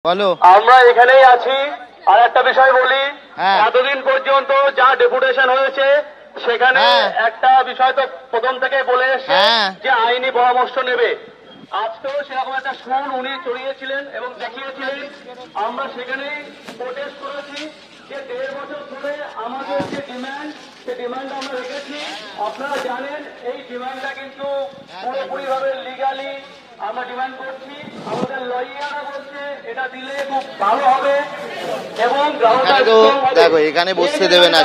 বলো। আমরা এখানেই আছি। আর একটা বিষয় বলি, এতদিন পর্যন্ত যা ডেপুটেশন হয়েছে সেখানে একটা বিষয় তো প্রথম থেকে বলে এসছে যে আইনি পরামর্শ নেবে। আজকেও সেরকম একটা সুর উনি চড়িয়েছিলেন এবং দেখিয়েছিলেন। আমরা সেখানেই প্রোটেস্ট করেছি যে 1.5 বছর ধরে আমাদের যে ডিমান্ড, সে ডিমান্ড আমরা রেখেছি। আপনারা জানেন এই ডিমান্ডটা কিন্তু পুরোপুরিভাবে লিগালি আমরা ডিমান্ড করছি। আমাদের লয়াররা বলছে এটা দিলে খুব ভালো হবে এবং দেখো এখানে বসতে দেবে না,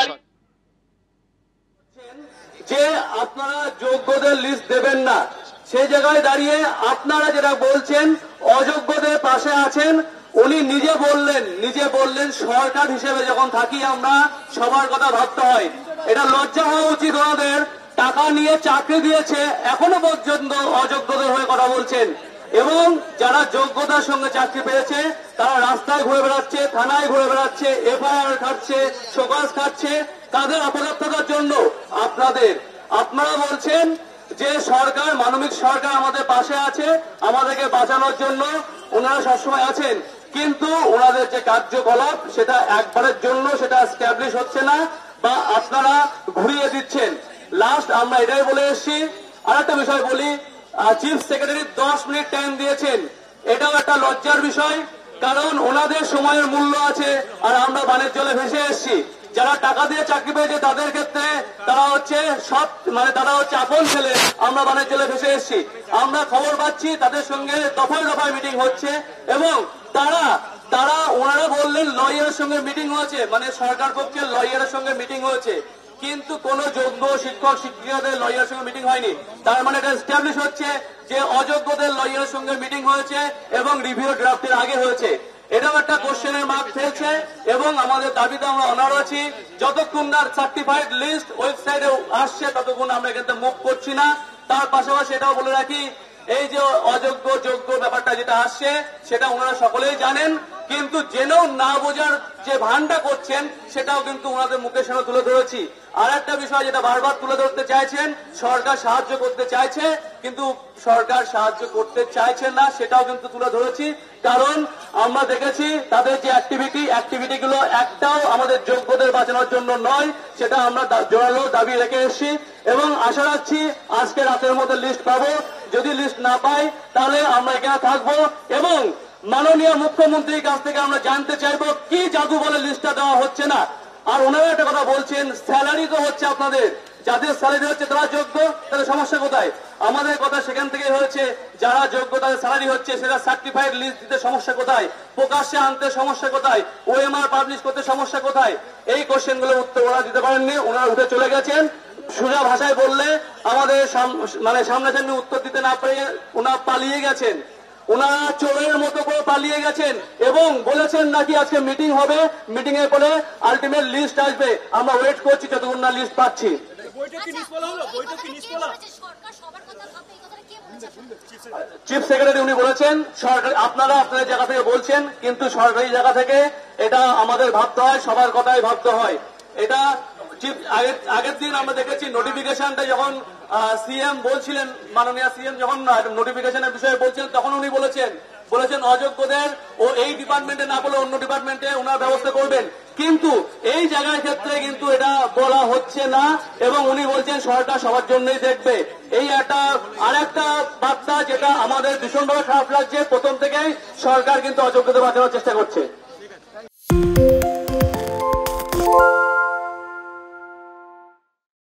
যে আপনারা যোগ্যদের লিস্ট দেবেন না। সেই জায়গায় দাঁড়িয়ে আপনারা যেটা বলছেন অযোগ্যদের পাশে আছেন। উনি নিজে বললেন সরকার হিসেবে যখন থাকি আমরা সবার কথা ভাবতে হয়। এটা লজ্জা হওয়া উচিত ওনাদের। টাকা নিয়ে চাকরি দিয়েছে, এখনো পর্যন্ত অযোগ্যদের হয়ে কথা বলছেন। এবং যারা যোগ্যতার সঙ্গে চাকরি পেয়েছে তারা রাস্তায় ঘুরে বেড়াচ্ছে, থানায় ঘুরে বেড়াচ্ছে, এফআইআর খাচ্ছে, শোকজ খাচ্ছে। তাদের অপদার্থতার জন্য আপনারা বলছেন যে সরকার, মানবিক সরকার আমাদের পাশে আছে, আমাদেরকে বাঁচানোর জন্য ওনারা সবসময় আছেন। কিন্তু ওনাদের যে কার্যকলাপ সেটা একবারের জন্য সেটা এস্টাবলিশ হচ্ছে না বা আপনারা ঘুরিয়ে দিচ্ছেন। লাস্ট আমরা এটাই বলে এসেছি। আর একটা বিষয় বলি, চিফ সেক্রেটারি 10 মিনিট টাইম দিয়েছেন, এটাও একটা লজ্জার বিষয়। কারণ ওনাদের সময়ের মূল্য আছে আর আমরা বানের জলে ভেসে এসেছি। যারা টাকা দিয়ে চাকরি পেয়েছে তাদের ক্ষেত্রে তারা হচ্ছে তারা হচ্ছে আপন ছেলে। আমরা বানের জলে ভেসে এসেছি। আমরা খবর পাচ্ছি তাদের সঙ্গে দফায় দফায় মিটিং হচ্ছে এবং ওনারা বললেন লয়ারের সঙ্গে মিটিং হয়েছে, মানে সরকার পক্ষের লয়ারের সঙ্গে মিটিং হয়েছে। কিন্তু কোন যোগ্য শিক্ষক শিক্ষিকাদের লয়ারের সঙ্গে মিটিং হয়নি। তার মানে এটা এস্টাবলিশ হচ্ছে যে অযোগ্যদের লয়ারের সঙ্গে মিটিং হয়েছে এবং রিভিউ ড্রাফটের আগে হয়েছে। এটাও একটা কোশ্চেনের মার্ক ফেলছে এবং আমাদের দাবিতে আমরা অনার আছি। যতক্ষণ না সার্টিফাইড লিস্ট ওয়েবসাইটে আসছে ততক্ষণ আমরা এখান থেকে মুভ করছি না। তার পাশাপাশি এটাও বলে রাখি, এই যে অযোগ্য যোগ্য ব্যাপারটা যেটা আসছে সেটা ওনারা সকলেই জানেন, কিন্তু জেনেও না বোঝার যে ভানটা করছেন সেটাও কিন্তু ওনাদের মুখের সামনে তুলে ধরেছি। আর একটা বিষয় যেটা বারবার তুলে ধরতে চাইছেন, সরকার সাহায্য করতে চাইছে কিন্তু সরকার সাহায্য করতে চাইছে না, সেটাও কিন্তু তুলে ধরেছি। কারণ আমরা দেখেছি তাদের যে অ্যাক্টিভিটি গুলো একটাও আমাদের যোগ্যদের বাঁচানোর জন্য নয়। সেটা আমরা জোরালো দাবি রেখে এসেছি এবং আশা রাখছি আজকে রাতের মধ্যে লিস্ট পাবো। যদি লিস্ট না পাই তাহলে আমরা এখানে থাকবো এবং মাননীয় মুখ্যমন্ত্রীর কাছ থেকে আমরা জানতে চাইবো কি জাদু বলে লিস্টটা দেওয়া হচ্ছে না। আর ওনারা একটা কথা বলছেন, স্যালারি তো হচ্ছে আপনাদের, যাদের স্যালারি হচ্ছে তারা যোগ্য, তাদের সমস্যা কোথায়? আমাদের কথা সেখান থেকে হয়েছে, যারা যোগ্য তাদের স্যালারি হচ্ছে, সেটা সার্টিফাইড লিস্ট দিতে সমস্যা কোথায়? প্রকাশ্যে আনতে সমস্যা কোথায়? ওএমআর পাবলিশ করতে সমস্যা কোথায়? এই কোশ্চেন গুলোর উত্তর ওরা দিতে পারেননি, ওনারা উঠে চলে গেছেন। সোজা ভাষায় বললে আমাদের সামনাসামনি উত্তর দিতে না পেরে ওনারা পালিয়ে গেছেন। ওনারা চোরের মতো করে পালিয়ে গেছেন এবং বলেছেন নাকি আজকে মিটিং হবে, মিটিং এর পরে আলটিমেট লিস্ট আসবে। আমরা ওয়েট করছি যতক্ষণ না লিস্ট পাচ্ছি। চিফ সেক্রেটারি উনি বলেছেন সরকার, আপনারা আপনাদের জায়গা থেকে বলছেন কিন্তু সরকারি জায়গা থেকে এটা আমাদের ভাবতে হয়, সবার কথাই ভাবতে হয়। এটা আগের দিন আমরা দেখেছি নোটিফিকেশনটা যখন সিএম বলছিলেন, মাননীয় সিএম যখন নোটিফিকেশনের বিষয়ে বলছেন তখন উনি বলেছেন অযোগ্যদের ও এই ডিপার্টমেন্টে না বলে অন্য ডিপার্টমেন্টে ওনার ব্যবস্থা করবেন। কিন্তু এই জায়গার ক্ষেত্রে কিন্তু এটা বলা হচ্ছে না এবং উনি বলছেন সরকার সবার জন্যই দেখবে। এই আরেকটা বার্তা যেটা আমাদের ভীষণভাবে খারাপ লাগছে, প্রথম থেকেই সরকার কিন্তু অযোগ্যদের বাঁচানোর চেষ্টা করছে।